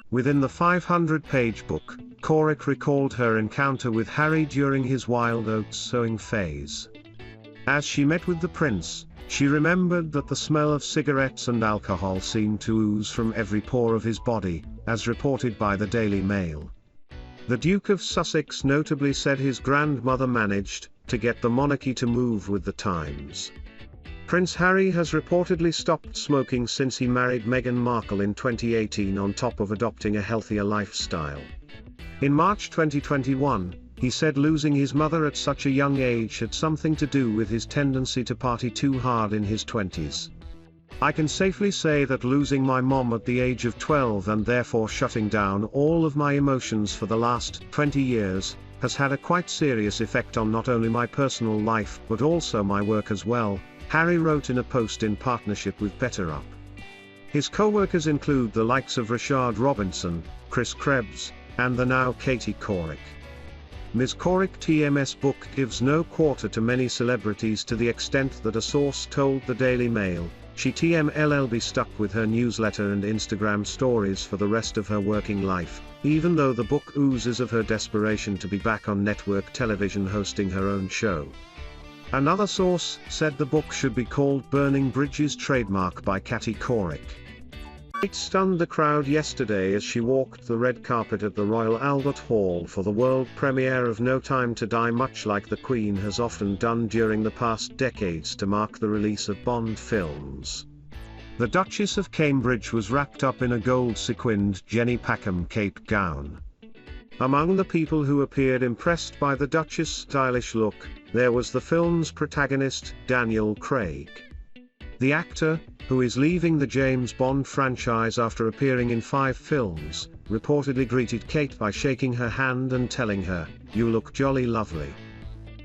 Within the 500-page book, Couric recalled her encounter with Harry during his wild oats sowing phase. As she met with the prince, she remembered that the smell of cigarettes and alcohol seemed to ooze from every pore of his body, as reported by the Daily Mail. The Duke of Sussex notably said his grandmother managed to get the monarchy to move with the times. Prince Harry has reportedly stopped smoking since he married Meghan Markle in 2018 on top of adopting a healthier lifestyle. In March 2021, he said losing his mother at such a young age had something to do with his tendency to party too hard in his 20s. I can safely say that losing my mom at the age of 12 and therefore shutting down all of my emotions for the last 20 years, has had a quite serious effect on not only my personal life but also my work as well, Harry wrote in a post in partnership with BetterUp. His co-workers include the likes of Rashard Robinson, Chris Krebs, and the now Katie Couric. Ms. Couric TM's book gives no quarter to many celebrities to the extent that a source told the Daily Mail, she TMLL stuck with her newsletter and Instagram stories for the rest of her working life, even though the book oozes of her desperation to be back on network television hosting her own show. Another source said the book should be called Burning Bridges trademark by Katie Couric. It stunned the crowd yesterday as she walked the red carpet at the Royal Albert Hall for the world premiere of No Time to Die, much like the Queen has often done during the past decades to mark the release of Bond films. The Duchess of Cambridge was wrapped up in a gold-sequined Jenny Packham cape gown. Among the people who appeared impressed by the Duchess' stylish look, there was the film's protagonist, Daniel Craig. The actor, who is leaving the James Bond franchise after appearing in 5 films, reportedly greeted Kate by shaking her hand and telling her, "You look jolly lovely."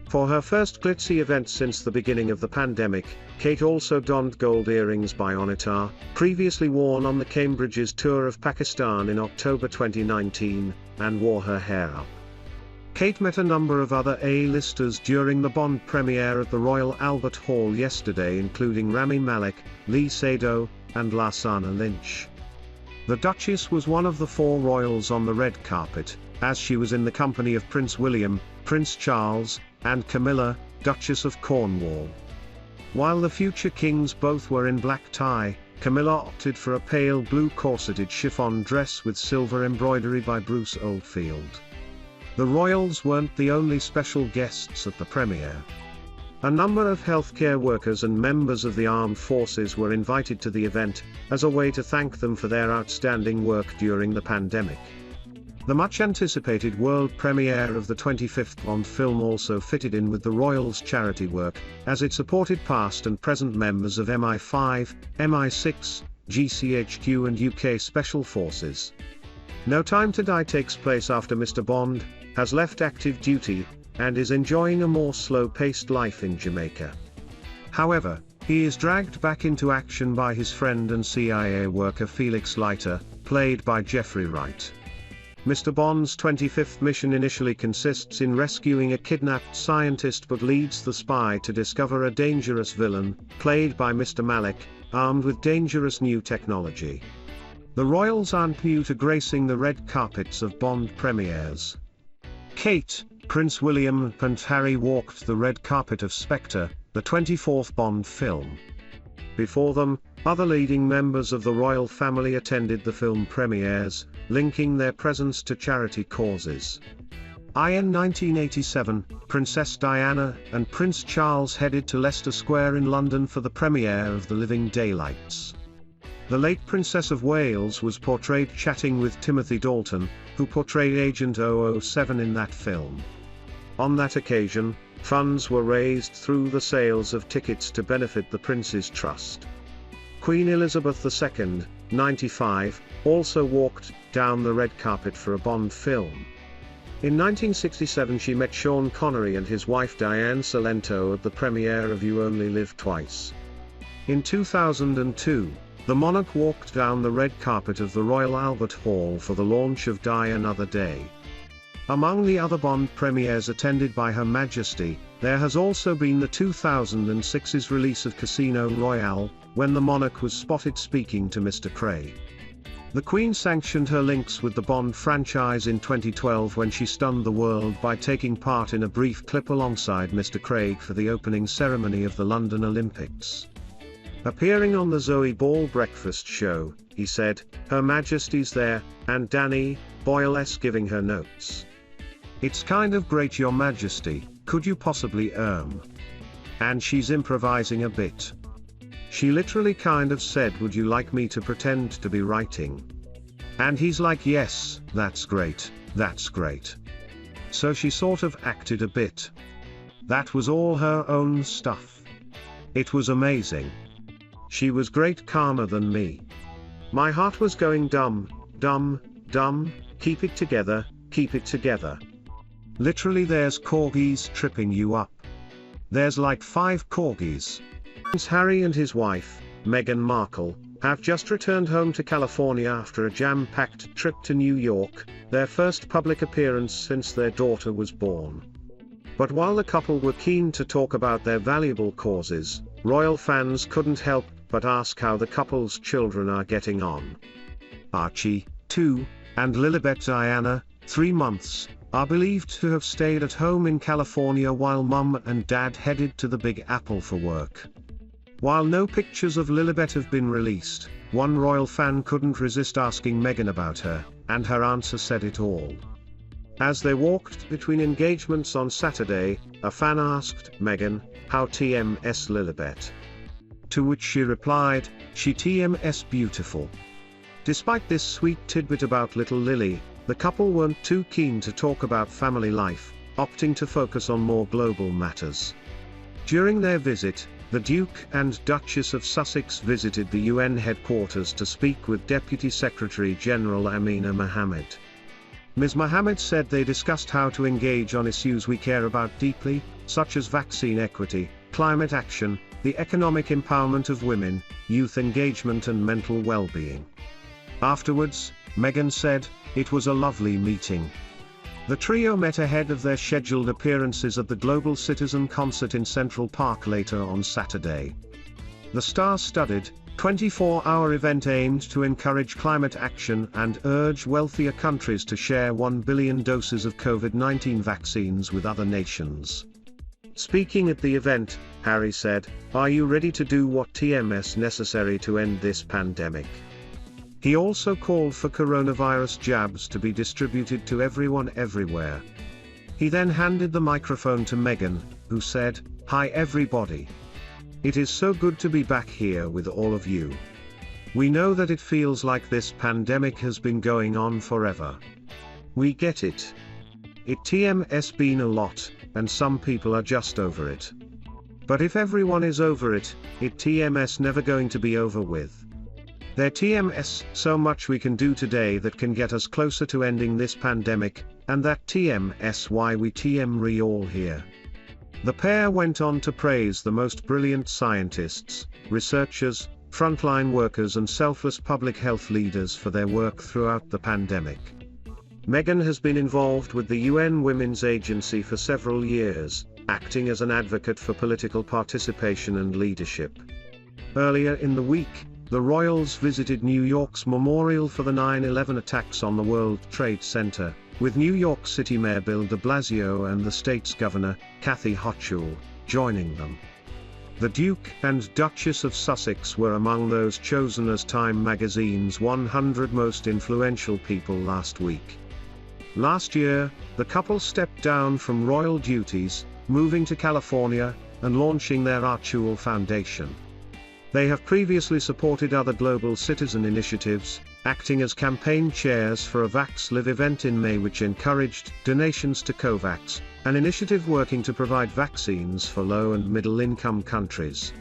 For her first glitzy event since the beginning of the pandemic, Kate also donned gold earrings by Onitar, previously worn on the Cambridge's tour of Pakistan in October 2019, and wore her hair up. Kate met a number of other A-listers during the Bond premiere at the Royal Albert Hall yesterday, including Rami Malek, Lee Sado, and Lashana Lynch. The Duchess was one of the 4 royals on the red carpet, as she was in the company of Prince William, Prince Charles, and Camilla, Duchess of Cornwall. While the future kings both were in black tie, Camilla opted for a pale blue corseted chiffon dress with silver embroidery by Bruce Oldfield. The royals weren't the only special guests at the premiere. A number of healthcare workers and members of the armed forces were invited to the event, as a way to thank them for their outstanding work during the pandemic. The much-anticipated world premiere of the 25th Bond film also fitted in with the royals' charity work, as it supported past and present members of MI5, MI6, GCHQ and UK Special Forces. No Time to Die takes place after Mr. Bond has left active duty, and is enjoying a more slow-paced life in Jamaica. However, he is dragged back into action by his friend and CIA worker Felix Leiter, played by Jeffrey Wright. Mr. Bond's 25th mission initially consists in rescuing a kidnapped scientist, but leads the spy to discover a dangerous villain, played by Mr. Malek, armed with dangerous new technology. The royals aren't new to gracing the red carpets of Bond premieres. Kate, Prince William and Harry walked the red carpet of Spectre, the 24th Bond film. Before them, other leading members of the royal family attended the film premieres, linking their presence to charity causes. In 1987, Princess Diana and Prince Charles headed to Leicester Square in London for the premiere of The Living Daylights. The late Princess of Wales was portrayed chatting with Timothy Dalton, who portrayed Agent 007 in that film. On that occasion, funds were raised through the sales of tickets to benefit the Prince's Trust. Queen Elizabeth II, 95, also walked down the red carpet for a Bond film. In 1967 she met Sean Connery and his wife Diane Salento at the premiere of You Only Live Twice. In 2002, the monarch walked down the red carpet of the Royal Albert Hall for the launch of Die Another Day. Among the other Bond premieres attended by Her Majesty, there has also been the 2006's release of Casino Royale, when the monarch was spotted speaking to Mr. Craig. The Queen sanctioned her links with the Bond franchise in 2012 when she stunned the world by taking part in a brief clip alongside Mr. Craig for the opening ceremony of the London Olympics. Appearing on the Zoe Ball breakfast show, he said, "Her Majesty's there, and Danny Boyle's giving her notes. It's kind of great, Your Majesty, could you possibly And she's improvising a bit. She literally kind of said, would you like me to pretend to be writing? And he's like, yes, that's great, that's great. So she sort of acted a bit. That was all her own stuff. It was amazing. She was great, calmer than me. My heart was going dumb, dumb, dumb, keep it together, keep it together. Literally there's corgis tripping you up. There's like 5 corgis. Prince Harry and his wife, Meghan Markle, have just returned home to California after a jam-packed trip to New York, their first public appearance since their daughter was born. But while the couple were keen to talk about their valuable causes, royal fans couldn't help but ask how the couple's children are getting on. Archie, 2, and Lilibet Diana, 3 months, are believed to have stayed at home in California while Mum and Dad headed to the Big Apple for work. While no pictures of Lilibet have been released, one royal fan couldn't resist asking Meghan about her, and her answer said it all. As they walked between engagements on Saturday, a fan asked Meghan, "How TMS Lilibet?" To which she replied, "She TMS beautiful." Despite this sweet tidbit about little Lily, the couple weren't too keen to talk about family life, opting to focus on more global matters. During their visit, the Duke and Duchess of Sussex visited the UN headquarters to speak with Deputy Secretary General Amina Mohammed. Ms. Mohammed said they discussed how to engage on issues we care about deeply, such as vaccine equity, climate action, the economic empowerment of women, youth engagement and mental well-being. Afterwards, Meghan said, "It was a lovely meeting." The trio met ahead of their scheduled appearances at the Global Citizen Concert in Central Park later on Saturday. The star-studded, 24-hour event aimed to encourage climate action and urge wealthier countries to share 1 billion doses of COVID-19 vaccines with other nations. Speaking at the event, Harry said, "Are you ready to do what TMS necessary to end this pandemic?" He also called for coronavirus jabs to be distributed to everyone everywhere. He then handed the microphone to Meghan, who said, "Hi everybody. It is so good to be back here with all of you. We know that it feels like this pandemic has been going on forever. We get it. It TMS been a lot, and some people are just over it. But if everyone is over it, it TMS never going to be over with. There TMS so much we can do today that can get us closer to ending this pandemic, and that TMS why we TM all here." The pair went on to praise the most brilliant scientists, researchers, frontline workers and selfless public health leaders for their work throughout the pandemic. Meghan has been involved with the UN Women's Agency for several years, acting as an advocate for political participation and leadership. Earlier in the week, the royals visited New York's memorial for the 9/11 attacks on the World Trade Center, with New York City Mayor Bill de Blasio and the state's governor, Kathy Hochul, joining them. The Duke and Duchess of Sussex were among those chosen as Time magazine's 100 most influential people last week. Last year, the couple stepped down from royal duties, moving to California, and launching their Hochul Foundation. They have previously supported other global citizen initiatives, acting as campaign chairs for a Vax Live event in May which encouraged donations to COVAX, an initiative working to provide vaccines for low and middle-income countries.